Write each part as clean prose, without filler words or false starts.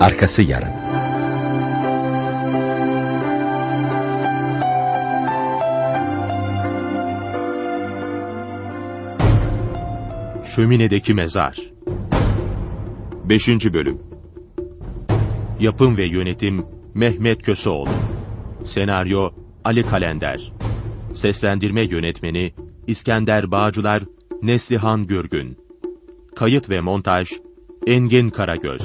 Arkası yarın. Şöminedeki Mezar 5. Bölüm. Yapım ve yönetim Mehmet Köseoğlu. Senaryo Ali Kalender. Seslendirme yönetmeni İskender Bağcılar, Neslihan Gürgün. Kayıt ve montaj Engin Karagöz.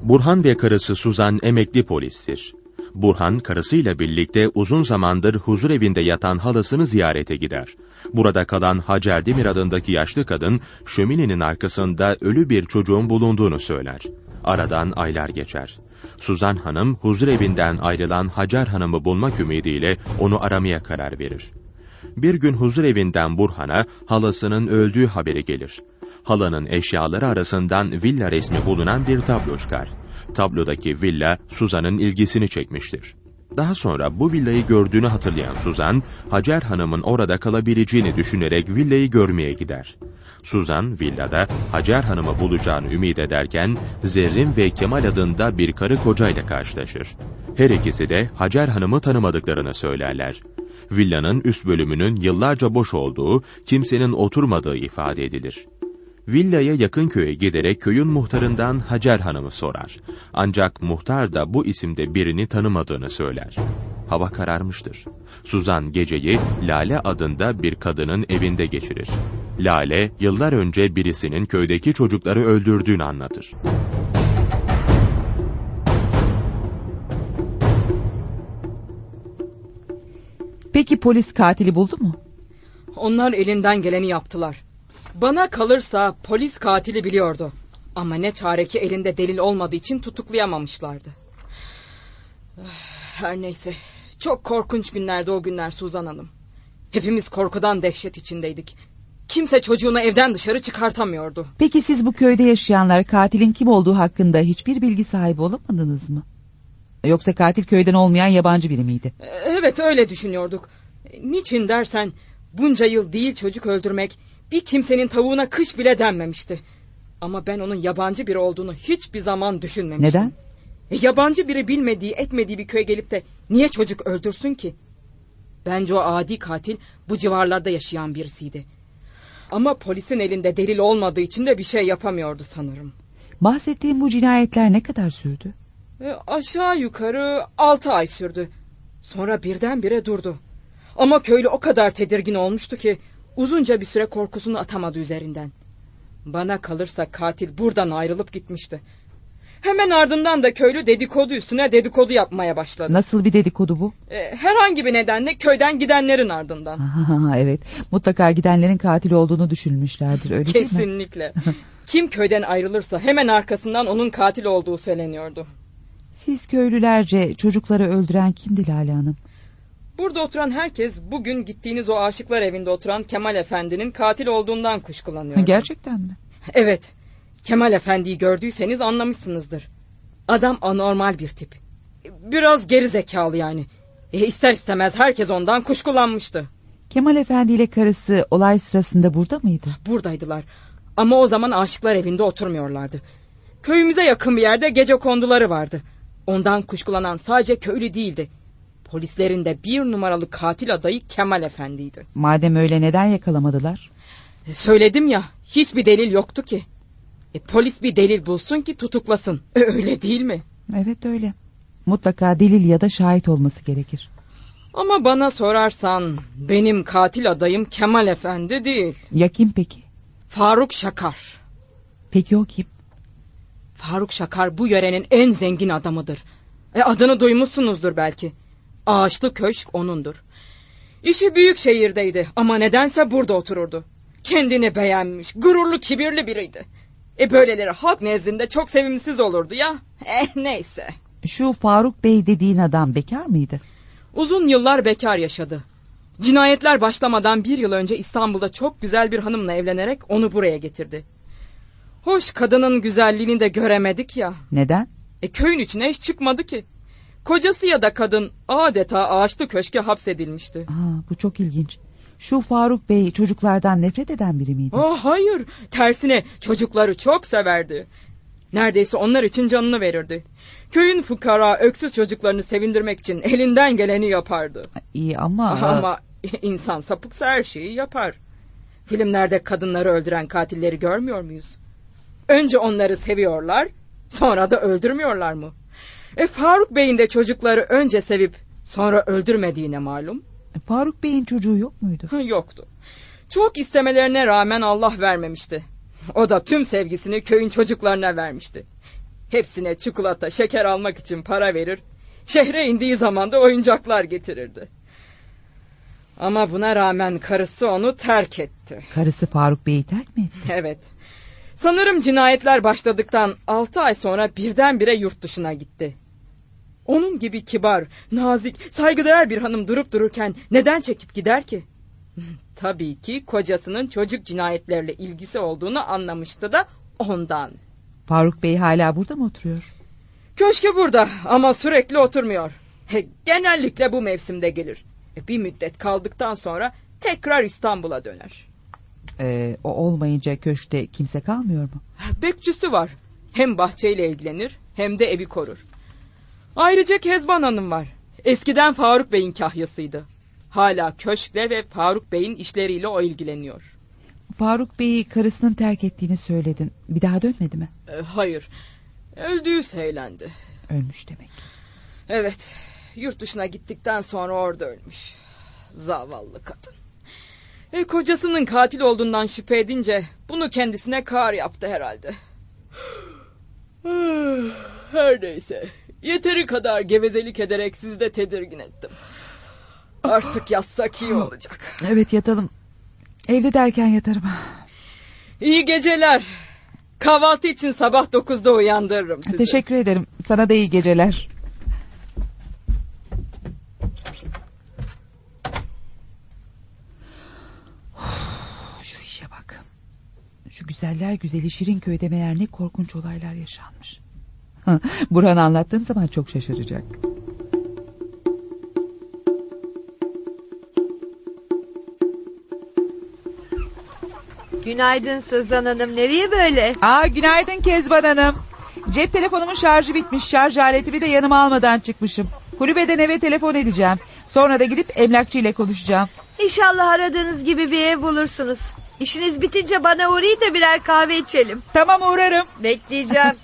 Burhan ve karısı Suzan emekli polistir. Burhan, karısıyla birlikte uzun zamandır huzurevinde yatan halasını ziyarete gider. Burada kalan Hacer Demir adındaki yaşlı kadın, şöminenin arkasında ölü bir çocuğun bulunduğunu söyler. Aradan aylar geçer. Suzan Hanım, huzurevinden ayrılan Hacer Hanım'ı bulmak ümidiyle onu aramaya karar verir. Bir gün huzurevinden Burhan'a halasının öldüğü haberi gelir. Halanın eşyaları arasından villa resmi bulunan bir tablo çıkar. Tablodaki villa Suzan'ın ilgisini çekmiştir. Daha sonra bu villayı gördüğünü hatırlayan Suzan, Hacer Hanım'ın orada kalabileceğini düşünerek villayı görmeye gider. Suzan, villada Hacer Hanım'ı bulacağını ümit ederken, Zerrin ve Kemal adında bir karı kocayla karşılaşır. Her ikisi de Hacer Hanım'ı tanımadıklarını söylerler. Villanın üst bölümünün yıllarca boş olduğu, kimsenin oturmadığı ifade edilir. Villaya yakın köye giderek köyün muhtarından Hacer Hanım'ı sorar. Ancak muhtar da bu isimde birini tanımadığını söyler. Hava kararmıştır. Suzan geceyi Lale adında bir kadının evinde geçirir. Lale, yıllar önce birisinin köydeki çocukları öldürdüğünü anlatır. Peki polis katili buldu mu? Onlar elinden geleni yaptılar. Bana kalırsa polis katili biliyordu. Ama ne çare ki elinde delil olmadığı için tutuklayamamışlardı. Her neyse. Çok korkunç günlerdi o günler Suzan Hanım. Hepimiz korkudan dehşet içindeydik. Kimse çocuğunu evden dışarı çıkartamıyordu. Peki siz bu köyde yaşayanlar katilin kim olduğu hakkında hiçbir bilgi sahibi olamadınız mı? Yoksa katil köyden olmayan yabancı biri miydi? Evet, öyle düşünüyorduk. Niçin dersen bunca yıl değil çocuk öldürmek, bir kimsenin tavuğuna kış bile denmemişti. Ama ben onun yabancı biri olduğunu hiçbir zaman düşünmemiştim. Neden? Yabancı biri bilmediği etmediği bir köye gelip de niye çocuk öldürsün ki? Bence o adi katil bu civarlarda yaşayan birisiydi. Ama polisin elinde delil olmadığı için de bir şey yapamıyordu sanırım. Bahsettiğim bu cinayetler ne kadar sürdü? Aşağı yukarı 6 ay sürdü. Sonra birdenbire durdu. Ama köylü o kadar tedirgin olmuştu ki uzunca bir süre korkusunu atamadı üzerinden. Bana kalırsa katil buradan ayrılıp gitmişti. Hemen ardından da köylü dedikodu üstüne dedikodu yapmaya başladı. Nasıl bir dedikodu bu? Herhangi bir nedenle köyden gidenlerin ardından. Evet, mutlaka gidenlerin katil olduğunu düşünmüşlerdir, öyle değil mi? Kesinlikle. Kim köyden ayrılırsa hemen arkasından onun katil olduğu söyleniyordu. Siz köylülerce çocukları öldüren kimdi Lale Hanım? Burada oturan herkes bugün gittiğiniz o aşıklar evinde oturan Kemal Efendi'nin katil olduğundan kuşkulanıyordu. Gerçekten mi? Evet. Kemal Efendi'yi gördüyseniz anlamışsınızdır. Adam anormal bir tip. Biraz geri zekalı yani. İster istemez herkes ondan kuşkulanmıştı. Kemal Efendi ile karısı olay sırasında burada mıydı? Buradaydılar. Ama o zaman aşıklar evinde oturmuyorlardı. Köyümüze yakın bir yerde gecekonduları vardı. Ondan kuşkulanan sadece köylü değildi. Polislerin de 1 numaralı katil adayı Kemal Efendi'ydi. Madem öyle neden yakalamadılar? Söyledim ya, hiçbir delil yoktu ki. Polis bir delil bulsun ki tutuklasın. Öyle değil mi? Evet öyle. Mutlaka delil ya da şahit olması gerekir. Ama bana sorarsan benim katil adayım Kemal Efendi değil. Ya kim peki? Faruk Şakar. Peki o kim? Faruk Şakar bu yörenin en zengin adamıdır. Adını duymuşsunuzdur belki. Ağaçlı Köşk onundur. İşi büyük şehirdeydi ama nedense burada otururdu. Kendini beğenmiş, gururlu, kibirli biriydi. Böyleleri halk nezdinde çok sevimsiz olurdu ya. Neyse. Şu Faruk Bey dediğin adam bekar mıydı? Uzun yıllar bekar yaşadı. Cinayetler başlamadan 1 yıl önce İstanbul'da çok güzel bir hanımla evlenerek onu buraya getirdi. Hoş, kadının güzelliğini de göremedik ya. Neden? Köyün içine hiç çıkmadı ki. Kocası ya da kadın adeta ağaçlı köşke hapsedilmişti. Bu çok ilginç. Şu Faruk Bey çocuklardan nefret eden biri miydi? Hayır, tersine çocukları çok severdi. Neredeyse onlar için canını verirdi. Köyün fukara, öksüz çocuklarını sevindirmek için elinden geleni yapardı. İyi ama... Ama insan sapıksa her şeyi yapar. Filmlerde kadınları öldüren katilleri görmüyor muyuz? Önce onları seviyorlar, sonra da öldürmüyorlar mı? Faruk Bey'in de çocukları önce sevip sonra öldürmediğine malum. Faruk Bey'in çocuğu yok muydu? Yoktu. Çok istemelerine rağmen Allah vermemişti. O da tüm sevgisini köyün çocuklarına vermişti. Hepsine çikolata, şeker almak için para verir, şehre indiği zaman da oyuncaklar getirirdi. Ama buna rağmen karısı onu terk etti. Karısı Faruk Bey'i terk mi etti? Evet. Sanırım cinayetler başladıktan 6 ay sonra birdenbire yurt dışına gitti. Onun gibi kibar, nazik, saygıdeğer bir hanım durup dururken neden çekip gider ki? Tabii ki kocasının çocuk cinayetleriyle ilgisi olduğunu anlamıştı da ondan. Faruk Bey hala burada mı oturuyor? Köşkü burada ama sürekli oturmuyor. Genellikle bu mevsimde gelir. Bir müddet kaldıktan sonra tekrar İstanbul'a döner. O olmayınca köşkte kimse kalmıyor mu? Bekçisi var. Hem bahçeyle ilgilenir hem de evi korur. Ayrıca Kezban Hanım var. Eskiden Faruk Bey'in kahyasıydı. Hala köşkle ve Faruk Bey'in işleriyle o ilgileniyor. Faruk Bey'i karısının terk ettiğini söyledin. Bir daha dönmedi mi? Hayır. Öldüğü söylendi. Ölmüş demek. Evet. Yurt dışına gittikten sonra orada ölmüş. Zavallı kadın. Kocasının katil olduğundan şüphe edince bunu kendisine kar yaptı herhalde. Her neyse. Yeteri kadar gevezelik ederek sizi de tedirgin ettim. Artık yatsak iyi olacak. Evet, yatalım. Evde derken yatarım. İyi geceler. Kahvaltı için sabah 9'da uyandırırım sizi. Teşekkür ederim. Sana da iyi geceler. Şu işe bak. Şu güzeller güzeli Şirinköy'de meğer ne korkunç olaylar yaşanmış. Burhan anlattığım zaman çok şaşıracak. Günaydın Suzan Hanım. Nereye böyle? Günaydın Kezban Hanım. Cep telefonumun şarjı bitmiş. Şarj aletimi de yanıma almadan çıkmışım. Kulübeden eve telefon edeceğim. Sonra da gidip emlakçı ile konuşacağım. İnşallah aradığınız gibi bir ev bulursunuz. İşiniz bitince bana uğrayın da birer kahve içelim. Tamam, uğrarım. Bekleyeceğim.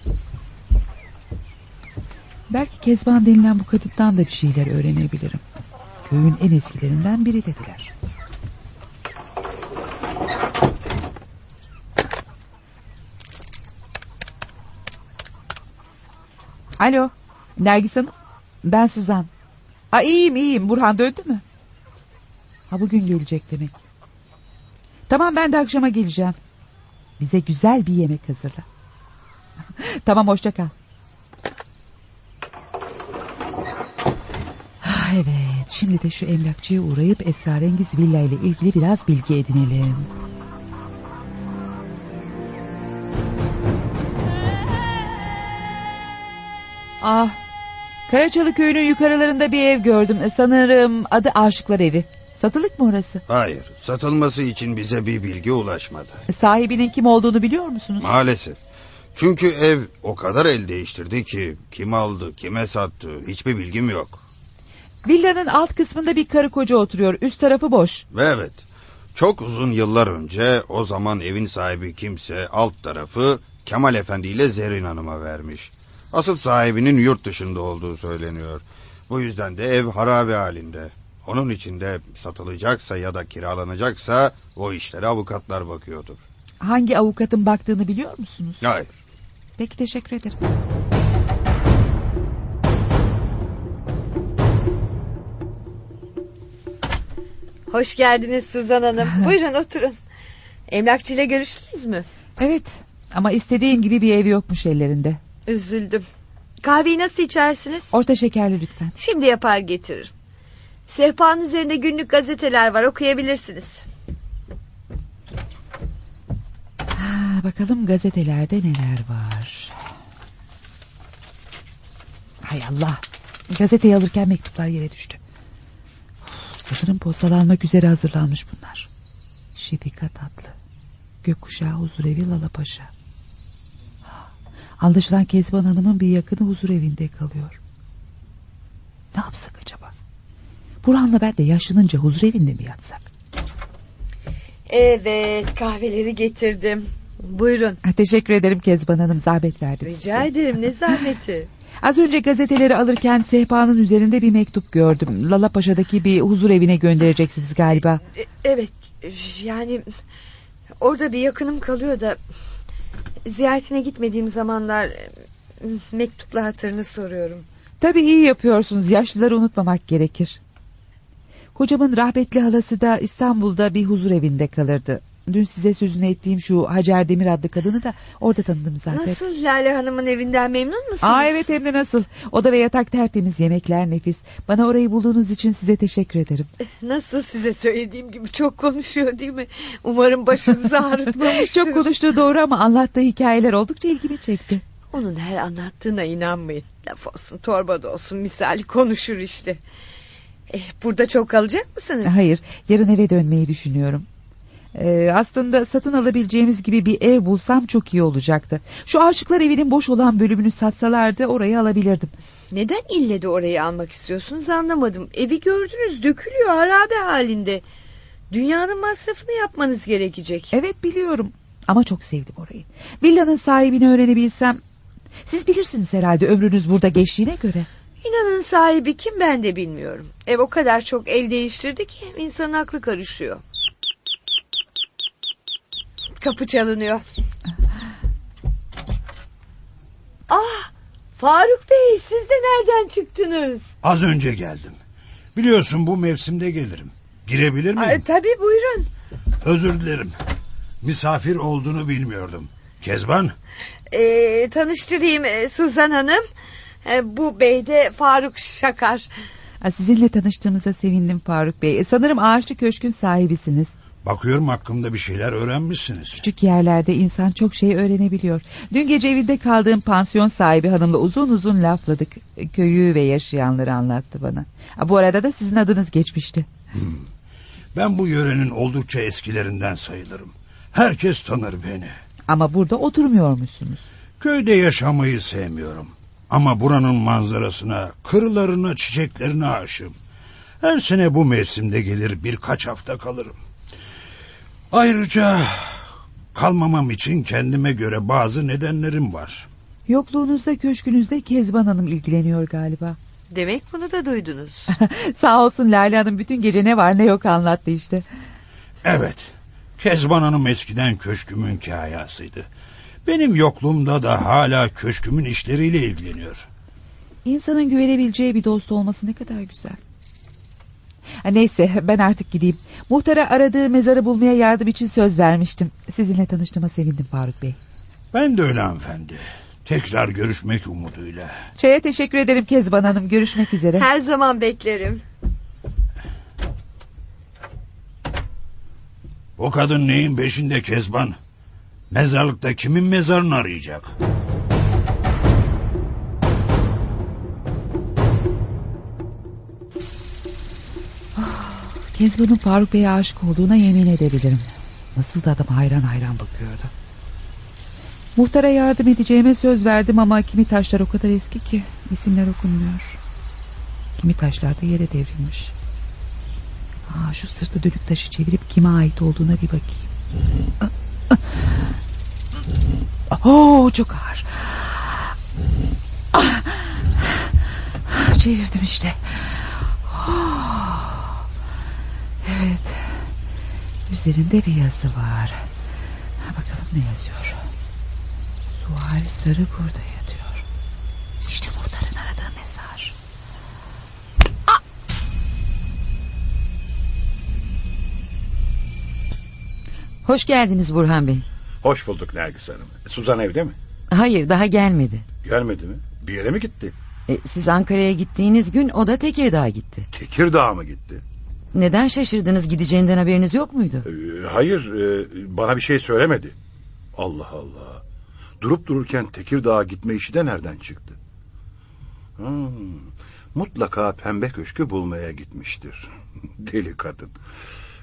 Belki Kezban denilen bu kadından da bir şeyler öğrenebilirim. Köyün en eskilerinden biri dediler. Alo, Nergis Hanım. Ben Suzan. İyiyim. Burhan döndü mü? Bugün gelecek demek. Tamam, ben de akşama geleceğim. Bize güzel bir yemek hazırla. Tamam, hoşça kal. Evet, şimdi de şu emlakçıya uğrayıp esrarengiz villa ile ilgili biraz bilgi edinelim. Karaçalı köyünün yukarılarında bir ev gördüm. Sanırım adı Aşıklar Evi. Satılık mı orası? Hayır, satılması için bize bir bilgi ulaşmadı. Sahibinin kim olduğunu biliyor musunuz? Maalesef. Çünkü ev o kadar el değiştirdi ki kim aldı, kime sattı hiçbir bilgim yok. Villanın alt kısmında bir karı koca oturuyor. Üst tarafı boş. Ve evet, çok uzun yıllar önce o zaman evin sahibi kimse alt tarafı Kemal Efendi ile Zerrin Hanım'a vermiş. Asıl sahibinin yurt dışında olduğu söyleniyor. Bu yüzden de ev harabe halinde. Onun için de satılacaksa ya da kiralanacaksa o işlere avukatlar bakıyordur. Hangi avukatın baktığını biliyor musunuz? Hayır. Peki, teşekkür ederim. Hoş geldiniz Suzan Hanım. Buyurun oturun. Emlakçıyla görüştünüz mü? Evet, ama istediğim gibi bir ev yokmuş ellerinde. Üzüldüm. Kahveyi nasıl içersiniz? Orta şekerli lütfen. Şimdi yapar getiririm. Sehpanın üzerinde günlük gazeteler var, okuyabilirsiniz. Bakalım gazetelerde neler var. Hay Allah. Gazeteyi alırken mektuplar yere düştü. Sanırım postalanmak üzere hazırlanmış bunlar. Şefika Tatlı, Gökkuşağı Huzurevi Lalapaşa. Anlaşılan Kezban Hanım'ın bir yakını huzur evinde kalıyor. Ne yapsak acaba? Burhan'la ben de yaşlanınca huzur evinde mi yatsak? Evet, kahveleri getirdim. Buyurun. Teşekkür ederim Kezban Hanım, zahmet verdim. Rica ederim, ne zahmeti. Az önce gazeteleri alırken sehpanın üzerinde bir mektup gördüm. Lalapaşa'daki bir huzur evine göndereceksiniz galiba. Evet, yani orada bir yakınım kalıyor da ziyaretine gitmediğim zamanlar mektupla hatırını soruyorum. Tabii iyi yapıyorsunuz, yaşlıları unutmamak gerekir. Kocamın rahmetli halası da İstanbul'da bir huzur evinde kalırdı. Dün size sözünü ettiğim şu Hacer Demir adlı kadını da orada tanıdım zaten. Nasıl, Lale Hanım'ın evinden memnun musunuz? Evet, hem de nasıl. Oda ve yatak tertemiz, yemekler nefis. Bana orayı bulduğunuz için size teşekkür ederim. Nasıl, size söylediğim gibi çok konuşuyor değil mi? Umarım başınızı ağrıtmamıştır. Çok konuştuğu doğru ama anlattığı hikayeler oldukça ilgimi çekti. Onun her anlattığına inanmayın. Laf olsun torbada olsun misali konuşur işte. Burada çok kalacak mısınız? Hayır, yarın eve dönmeyi düşünüyorum. Aslında satın alabileceğimiz gibi bir ev bulsam çok iyi olacaktı. Şu Aşıklar Evi'nin boş olan bölümünü satsalardı orayı alabilirdim. Neden ille de orayı almak istiyorsunuz anlamadım. Evi gördünüz, dökülüyor, harabe halinde. Dünyanın masrafını yapmanız gerekecek. Evet, biliyorum ama çok sevdim orayı. Villanın sahibini öğrenebilsem. Siz bilirsiniz herhalde, ömrünüz burada geçtiğine göre. İnanın sahibi kim, ben de bilmiyorum. Ev o kadar çok el değiştirdi ki insanın aklı karışıyor. Kapı çalınıyor. Faruk Bey, siz de nereden çıktınız? Az önce geldim. Biliyorsun bu mevsimde gelirim. Girebilir miyim? Tabii, buyurun. Özür dilerim. Misafir olduğunu bilmiyordum. Kezban? Tanıştırayım, Suzan Hanım. Bu bey de Faruk Şakar. Sizinle tanıştığımıza sevindim Faruk Bey. Sanırım Ağaçlı Köşk'ün sahibisiniz. Bakıyorum hakkımda bir şeyler öğrenmişsiniz. Küçük yerlerde insan çok şey öğrenebiliyor. Dün gece evinde kaldığım pansiyon sahibi hanımla uzun uzun lafladık. Köyü ve yaşayanları anlattı bana. Bu arada da sizin adınız geçmişti. Ben bu yörenin oldukça eskilerinden sayılırım. Herkes tanır beni. Ama burada oturmuyormuşsunuz. Köyde yaşamayı sevmiyorum. Ama buranın manzarasına, kırlarına, çiçeklerine aşığım. Her sene bu mevsimde gelir birkaç hafta kalırım. Ayrıca kalmamam için kendime göre bazı nedenlerim var. Yokluğunuzda köşkünüzde Kezban Hanım ilgileniyor galiba. Demek bunu da duydunuz. Sağ olsun Lale Hanım, bütün gece ne var ne yok anlattı işte. Evet, Kezban Hanım eskiden köşkümün kâyasıydı. Benim yokluğumda da hala köşkümün işleriyle ilgileniyor. İnsanın güvenebileceği bir dost olması ne kadar güzel. Neyse, ben artık gideyim. Muhtara aradığı mezarı bulmaya yardım için söz vermiştim. Sizinle tanıştığıma sevindim Faruk Bey. Ben de öyle hanımefendi. Tekrar görüşmek umuduyla. Çaya teşekkür ederim Kezban Hanım. Görüşmek üzere. Her zaman beklerim. O kadın neyin peşinde Kezban? Mezarlıkta kimin mezarını arayacak? Kezban'ın Faruk Bey'e aşık olduğuna yemin edebilirim. Nasıl da adam hayran hayran bakıyordu. Muhtara yardım edeceğime söz verdim ama kimi taşlar o kadar eski ki isimler okunmuyor. Kimi taşlar da yere devrilmiş. Şu sırtı dönük taşı çevirip kime ait olduğuna bir bakayım. Çok ağır. Çevirdim işte. Evet. Üzerinde bir yazı var. Bakalım ne yazıyor. Sual Sarı burada yatıyor. İşte muhtarın aradığı mezar. Hoş geldiniz Burhan Bey. Hoş bulduk Nergis Hanım. Suzan evde mi? Hayır, daha gelmedi. Gelmedi mi? Bir yere mi gitti? Siz Ankara'ya gittiğiniz gün o da Tekirdağ'a gitti. Tekirdağ'a mı gitti? Neden şaşırdınız, gideceğinden haberiniz yok muydu? Hayır, bana bir şey söylemedi. Allah Allah. Durup dururken Tekirdağ'a gitme işi de nereden çıktı? Mutlaka Pembe Köşk'ü bulmaya gitmiştir. Deli kadın.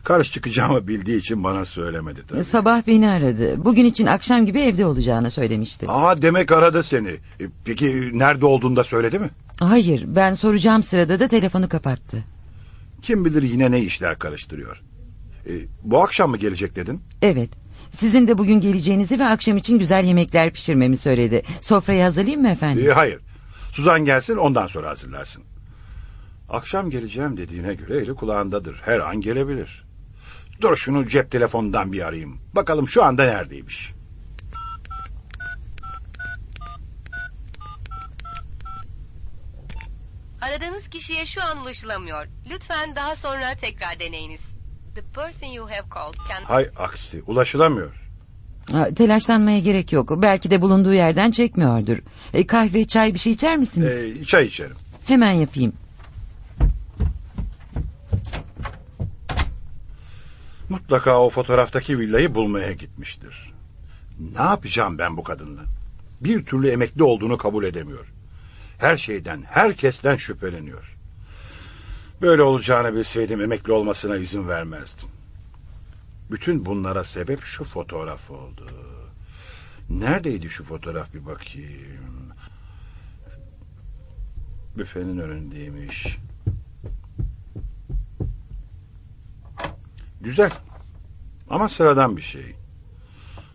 Karış çıkacağımı bildiği için bana söylemedi tabii. Sabah beni aradı. Bugün için akşam gibi evde olacağını söylemişti. Demek aradı seni. Peki nerede olduğunu da söyledi mi? Hayır, ben soracağım sırada da telefonu kapattı. Kim bilir yine ne işler karıştırıyor. Bu akşam mı gelecek dedin? Evet. Sizin de bugün geleceğinizi ve akşam için güzel yemekler pişirmemi söyledi. Sofrayı hazırlayayım mı efendim? Hayır. Suzan gelsin, ondan sonra hazırlarsın. Akşam geleceğim dediğine göre eli kulağındadır. Her an gelebilir. Dur şunu cep telefonundan bir arayayım. Bakalım şu anda neredeymiş. Aradığınız kişiye şu an ulaşılamıyor. Lütfen daha sonra tekrar deneyiniz. The person you have called can... Hay aksi, ulaşılamıyor. Telaşlanmaya gerek yok. Belki de bulunduğu yerden çekmiyordur. Kahve, çay bir şey içer misiniz? Çay içerim. Hemen yapayım. Mutlaka o fotoğraftaki villayı bulmaya gitmiştir. Ne yapacağım ben bu kadınla? Bir türlü emekli olduğunu kabul edemiyor. Her şeyden, herkesten şüpheleniyor. Böyle olacağını bilseydim emekli olmasına izin vermezdim. Bütün bunlara sebep şu fotoğraf oldu. Neredeydi şu fotoğraf bir bakayım. Büfenin önündeymiş. Güzel. Ama sıradan bir şey.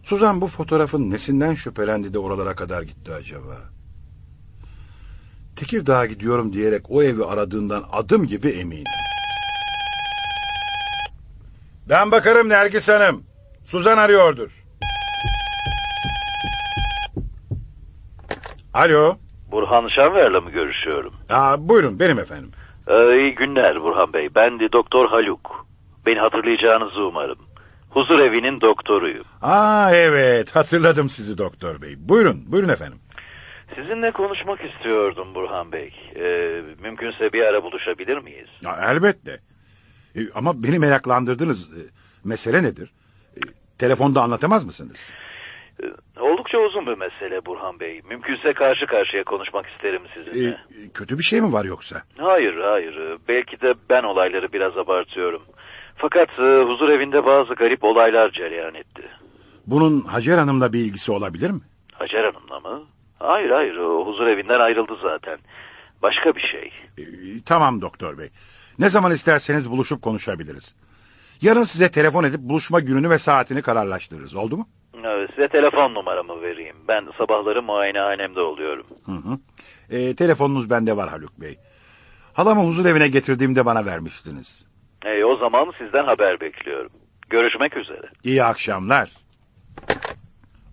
Suzan bu fotoğrafın nesinden şüphelendi de oralara kadar gitti acaba? Tekirdağ'a gidiyorum diyerek o evi aradığından adım gibi eminim. Ben bakarım Nergis Hanım. Suzan arıyordur. Alo. Burhan Şanver'le mi görüşüyorum? Buyurun benim efendim. İyi günler Burhan Bey. Ben de Doktor Haluk. Beni hatırlayacağınızı umarım. Huzur evinin doktoruyum. Evet hatırladım sizi doktor bey. Buyurun efendim. Sizinle konuşmak istiyordum Burhan Bey. Mümkünse bir ara buluşabilir miyiz? Elbette. Ama beni meraklandırdınız. Mesele nedir? Telefonda anlatamaz mısınız? Oldukça uzun bir mesele Burhan Bey. Mümkünse karşı karşıya konuşmak isterim sizinle. Kötü bir şey mi var yoksa? Hayır. Belki de ben olayları biraz abartıyorum. Fakat huzur evinde bazı garip olaylar cereyan etti. Bunun Hacer Hanım'la bir ilgisi olabilir mi? Hacer Hanım'la mı? Hayır. O huzur evinden ayrıldı zaten. Başka bir şey. Tamam doktor bey. Ne zaman isterseniz buluşup konuşabiliriz. Yarın size telefon edip buluşma gününü ve saatini kararlaştırırız. Oldu mu? Size telefon numaramı vereyim. Ben sabahları muayenehanemde oluyorum. Telefonunuz bende var Haluk Bey. Halamı huzur evine getirdiğimde bana vermiştiniz. O zaman sizden haber bekliyorum. Görüşmek üzere. İyi akşamlar.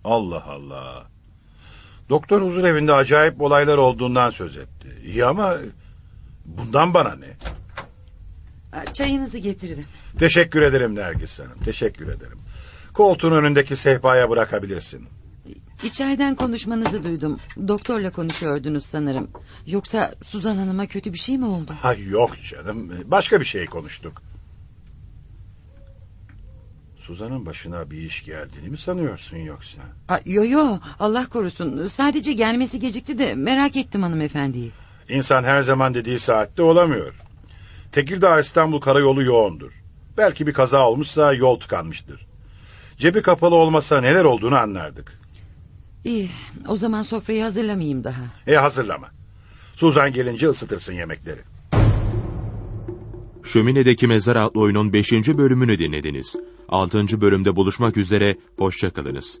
Allah Allah. Doktor huzur evinde acayip olaylar olduğundan söz etti. İyi ama bundan bana ne? Çayınızı getirdim. Teşekkür ederim Nergis Hanım. Teşekkür ederim. Koltuğun önündeki sehpaya bırakabilirsin. İçeriden konuşmanızı duydum. Doktorla konuşuyordunuz sanırım. Yoksa Suzan Hanım'a kötü bir şey mi oldu? Yok canım. Başka bir şey konuştuk. Suzan'ın başına bir iş geldiğini mi sanıyorsun yoksa? Yo Allah korusun. Sadece gelmesi gecikti de merak ettim hanımefendiyi. İnsan her zaman dediği saatte olamıyor. Tekirdağ İstanbul karayolu yoğundur. Belki bir kaza olmuşsa yol tıkanmıştır. Cebi kapalı olmasa neler olduğunu anlardık. İyi, o zaman sofrayı hazırlamayayım daha. Hazırlama. Suzan gelince ısıtırsın yemekleri. Şöminedeki Mezar adlı oyunun 5. bölümünü dinlediniz. 6. bölümde buluşmak üzere, hoşça kalınız.